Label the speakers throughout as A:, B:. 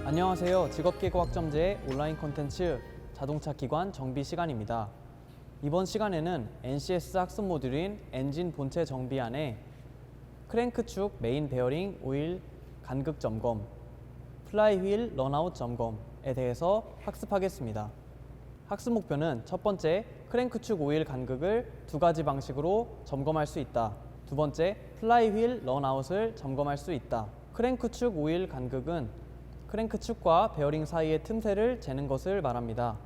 A: 안녕하세요. 직업계고학점제의 온라인 콘텐츠 자동차 기관 정비 시간입니다. 이번 시간에는 NCS 학습 모듈인 엔진 본체 정비 안에 크랭크축 메인 베어링 오일 간극 점검, 플라이휠 런아웃 점검에 대해서 학습하겠습니다. 학습 목표는 첫 번째, 크랭크축 오일 간극을 두 가지 방식으로 점검할 수 있다. 두 번째, 플라이휠 런아웃을 점검할 수 있다. 크랭크축 오일 간극은 크랭크축과 베어링 사이의 틈새를 재는 것을 말합니다.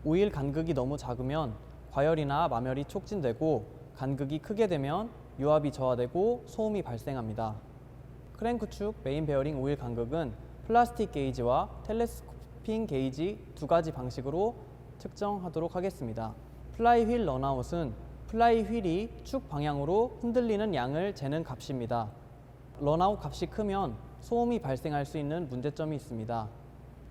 A: 오일 간극이 너무 작으면 과열이나 마멸이 촉진되고, 간극이 크게 되면 유압이 저하되고 소음이 발생합니다. 크랭크축 메인 베어링 오일 간극은 플라스틱 게이지와 텔레스코핑 게이지 두 가지 방식으로 측정하도록 하겠습니다. 플라이휠 런아웃은 플라이휠이 축 방향으로 흔들리는 양을 재는 값입니다. 런아웃 값이 크면 소음이 발생할 수 있는 문제점이 있습니다.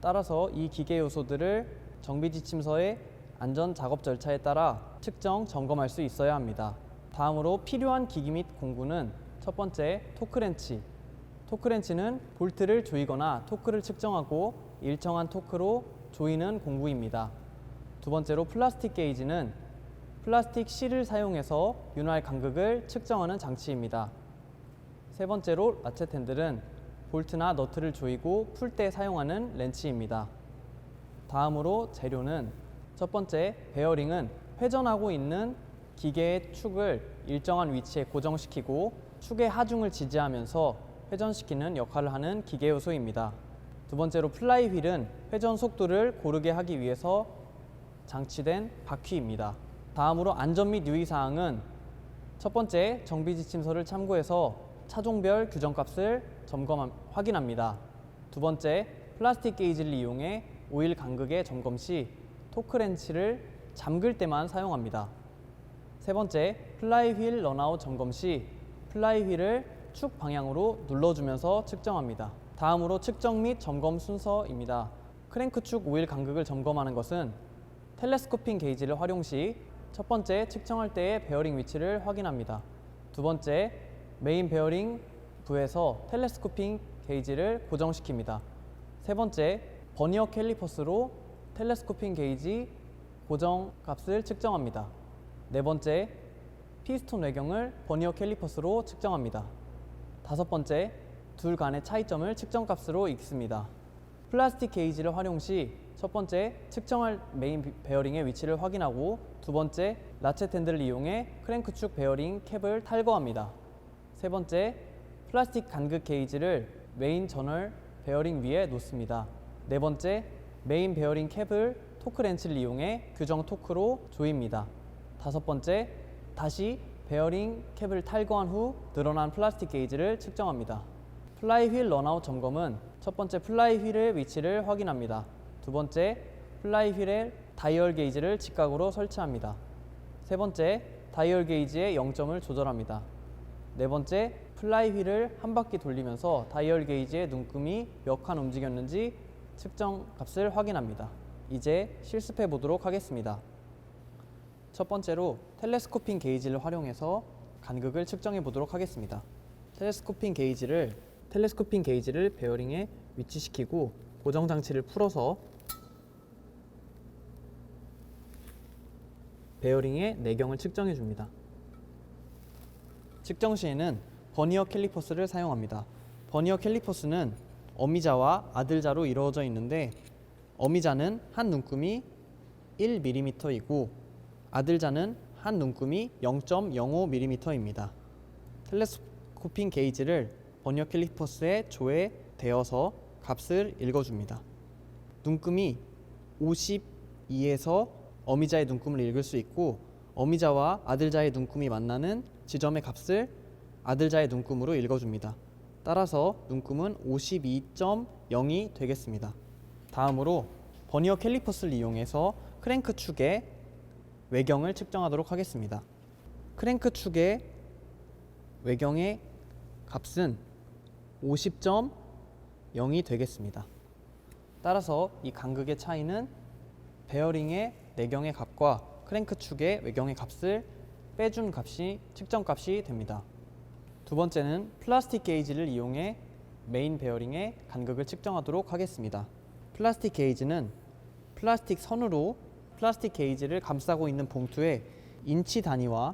A: 따라서 이 기계 요소들을 정비지침서의 안전 작업 절차에 따라 측정, 점검할 수 있어야 합니다. 다음으로 필요한 기기 및 공구는 첫 번째, 토크렌치. 토크렌치는 볼트를 조이거나 토크를 측정하고 일정한 토크로 조이는 공구입니다. 두 번째로 플라스틱 게이지는 플라스틱 실을 사용해서 윤활 간극을 측정하는 장치입니다. 세 번째로 라쳇 핸들은 볼트나 너트를 조이고 풀 때 사용하는 렌치입니다. 다음으로 재료는 첫 번째, 베어링은 회전하고 있는 기계의 축을 일정한 위치에 고정시키고 축의 하중을 지지하면서 회전시키는 역할을 하는 기계 요소입니다. 두 번째로 플라이휠은 회전 속도를 고르게 하기 위해서 장치된 바퀴입니다. 다음으로 안전 및 유의사항은 첫 번째, 정비지침서를 참고해서 차종별 규정값을 확인합니다. 두 번째, 플라스틱 게이지를 이용해 오일 간극의 점검 시 토크렌치를 잠글 때만 사용합니다. 세 번째, 플라이휠 런아웃 점검 시 플라이휠을 축 방향으로 눌러주면서 측정합니다. 다음으로 측정 및 점검 순서입니다. 크랭크축 오일 간극을 점검하는 것은 텔레스코핑 게이지를 활용 시 첫 번째, 측정할 때의 베어링 위치를 확인합니다. 두 번째, 메인 베어링 부에서 텔레스코핑 게이지를 고정시킵니다. 세 번째, 버니어 캘리퍼스로 텔레스코핑 게이지 고정 값을 측정합니다. 네 번째, 피스톤 외경을 버니어 캘리퍼스로 측정합니다. 다섯 번째, 둘 간의 차이점을 측정 값으로 읽습니다. 플라스틱 게이지를 활용 시 첫 번째, 측정할 메인 베어링의 위치를 확인하고, 두 번째, 라쳇 핸들을 이용해 크랭크축 베어링 캡을 탈거합니다. 세 번째, 플라스틱 간극 게이지를 메인 저널 베어링 위에 놓습니다. 네 번째, 메인 베어링 캡을 토크 렌치를 이용해 규정 토크로 조입니다. 다섯 번째, 다시 베어링 캡을 탈거한 후 늘어난 플라스틱 게이지를 측정합니다. 플라이휠 런아웃 점검은 첫 번째, 플라이휠의 위치를 확인합니다. 두 번째, 플라이휠의 다이얼 게이지를 직각으로 설치합니다. 세 번째, 다이얼 게이지의 0점을 조절합니다. 네 번째, 플라이휠을 한 바퀴 돌리면서 다이얼 게이지의 눈금이 몇 칸 움직였는지 측정 값을 확인합니다. 이제 실습해 보도록 하겠습니다. 첫 번째로 텔레스코핑 게이지를 활용해서 간극을 측정해 보도록 하겠습니다. 텔레스코핑 게이지를 베어링에 위치시키고 고정 장치를 풀어서 베어링의 내경을 측정해 줍니다. 측정 시에는 버니어 캘리퍼스를 사용합니다. 버니어 캘리퍼스는 어미자와 아들자로 이루어져 있는데, 어미자는 한 눈금이 1mm이고 아들자는 한 눈금이 0.05mm입니다. 텔레스코핑 게이지를 버니어 캘리퍼스의 조에 대어서 값을 읽어줍니다. 눈금이 52에서 어미자의 눈금을 읽을 수 있고, 어미자와 아들자의 눈금이 만나는 지점의 값을 아들자의 눈금으로 읽어줍니다. 따라서 눈금은 52.0이 되겠습니다. 다음으로 버니어 캘리퍼스를 이용해서 크랭크 축의 외경을 측정하도록 하겠습니다. 크랭크 축의 외경의 값은 50.0이 되겠습니다. 따라서 이 간극의 차이는 베어링의 내경의 값과 크랭크 축의 외경의 값을 빼준 값이 측정 값이 됩니다. 두 번째는 플라스틱 게이지를 이용해 메인 베어링의 간극을 측정하도록 하겠습니다. 플라스틱 게이지는 플라스틱 선으로 플라스틱 게이지를 감싸고 있는 봉투에 인치 단위와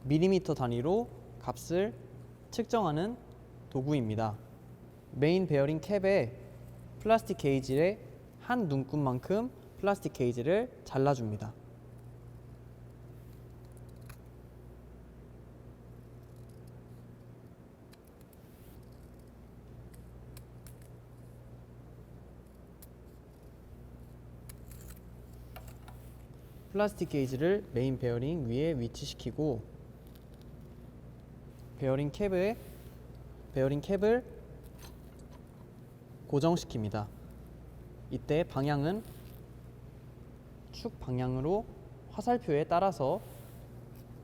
A: 밀리미터 단위로 값을 측정하는 도구입니다. 메인 베어링 캡에 플라스틱 게이지의 한 눈금만큼 플라스틱 게이지를 잘라줍니다. 플라스틱 게이지를 메인 베어링 위에 위치시키고 베어링 캡을 고정시킵니다. 이때 방향은 축 방향으로 화살표에 따라서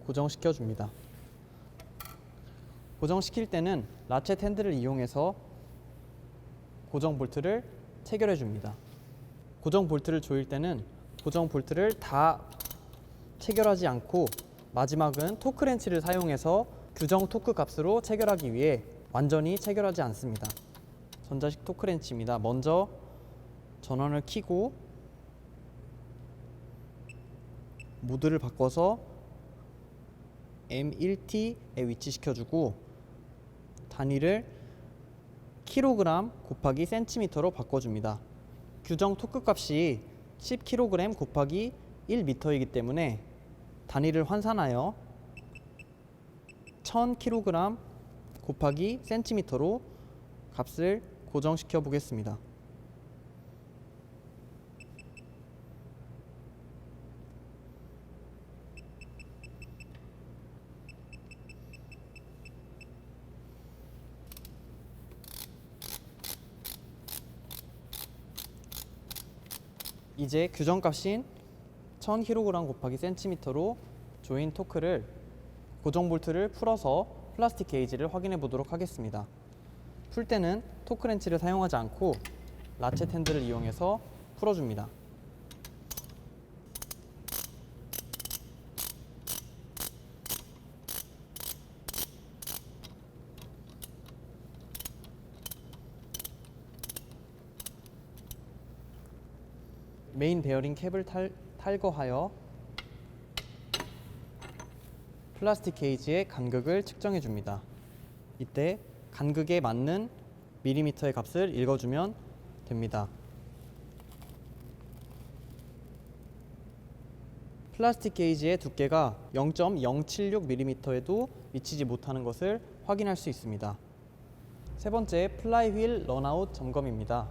A: 고정시켜 줍니다. 고정시킬 때는 라쳇 핸들을 이용해서 고정 볼트를 체결해 줍니다. 고정 볼트를 조일 때는 고정 볼트를 다 체결하지 않고 마지막은 토크 렌치를 사용해서 규정 토크 값으로 체결하기 위해 완전히 체결하지 않습니다. 전자식 토크 렌치입니다. 먼저 전원을 켜고 모드를 바꿔서 M1T에 위치시켜주고 단위를 kg 곱하기 cm로 바꿔줍니다. 규정 토크 값이 10kg 곱하기 1m이기 때문에 단위를 환산하여 1000kg 곱하기 cm로 값을 고정시켜 보겠습니다. 이제 규정값인 1000kg 곱하기 cm로 조인 토크를 고정 볼트를 풀어서 플라스틱 게이지를 확인해 보도록 하겠습니다. 풀 때는 토크 렌치를 사용하지 않고 라쳇 핸들을 이용해서 풀어줍니다. 메인 베어링 캡을 탈거하여 플라스틱 게이지의 간극을 측정해 줍니다. 이때 간극에 맞는 밀리미터의 값을 읽어주면 됩니다. 플라스틱 게이지의 두께가 0.076mm에도 미치지 못하는 것을 확인할 수 있습니다. 세 번째, 플라이휠 런아웃 점검입니다.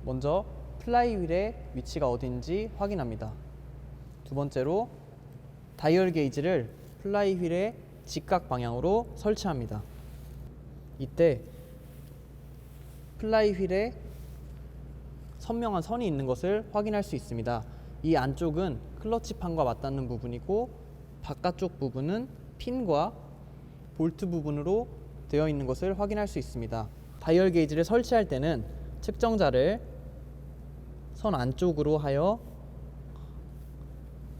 A: 먼저 플라이휠의 위치가 어딘지 확인합니다. 두 번째로 다이얼 게이지를 플라이휠의 직각 방향으로 설치합니다. 이때 플라이휠에 선명한 선이 있는 것을 확인할 수 있습니다. 이 안쪽은 클러치판과 맞닿는 부분이고 바깥쪽 부분은 핀과 볼트 부분으로 되어 있는 것을 확인할 수 있습니다. 다이얼 게이지를 설치할 때는 측정자를 선 안쪽으로 하여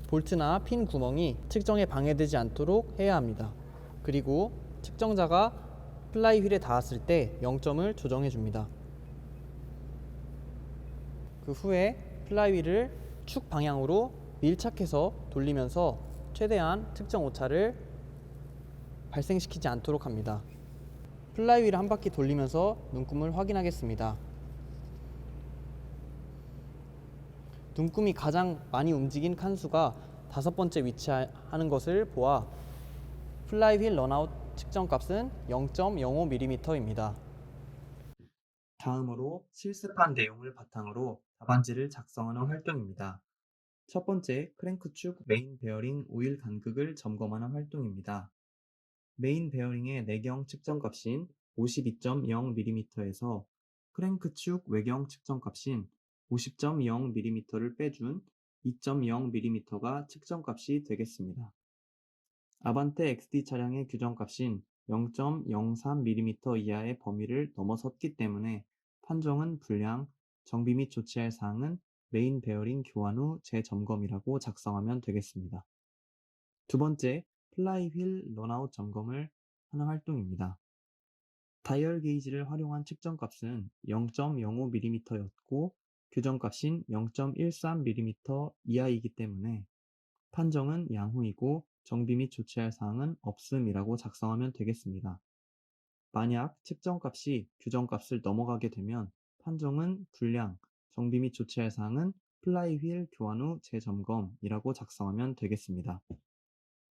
A: 볼트나 핀 구멍이 측정에 방해되지 않도록 해야 합니다. 그리고 측정자가 플라이휠에 닿았을 때 0점을 조정해 줍니다. 그 후에 플라이휠을 축 방향으로 밀착해서 돌리면서 최대한 측정 오차를 발생시키지 않도록 합니다. 플라이휠을 한 바퀴 돌리면서 눈금을 확인하겠습니다. 눈금이 가장 많이 움직인 칸수가 5번째 위치하는 것을 보아 플라이휠 런아웃 측정값은 0.05mm입니다. 다음으로 실습한 내용을 바탕으로 답안지를 작성하는 활동입니다. 첫 번째, 크랭크축 메인 베어링 오일 간극을 점검하는 활동입니다. 메인 베어링의 내경 측정값인 52.0mm에서 크랭크축 외경 측정값인 50.0mm를 빼준 2.0mm가 측정값이 되겠습니다. 아반떼 XD 차량의 규정값인 0.03mm 이하의 범위를 넘어섰기 때문에 판정은 불량, 정비 및 조치할 사항은 메인 베어링 교환 후 재점검이라고 작성하면 되겠습니다. 두 번째, 플라이 휠 런아웃 점검을 하는 활동입니다. 다이얼 게이지를 활용한 측정값은 0.05mm였고 규정값인 0.13mm 이하이기 때문에 판정은 양호이고 정비 및 조치할 사항은 없음이라고 작성하면 되겠습니다. 만약 측정값이 규정값을 넘어가게 되면 판정은 불량, 정비 및 조치할 사항은 플라이 휠 교환 후 재점검이라고 작성하면 되겠습니다.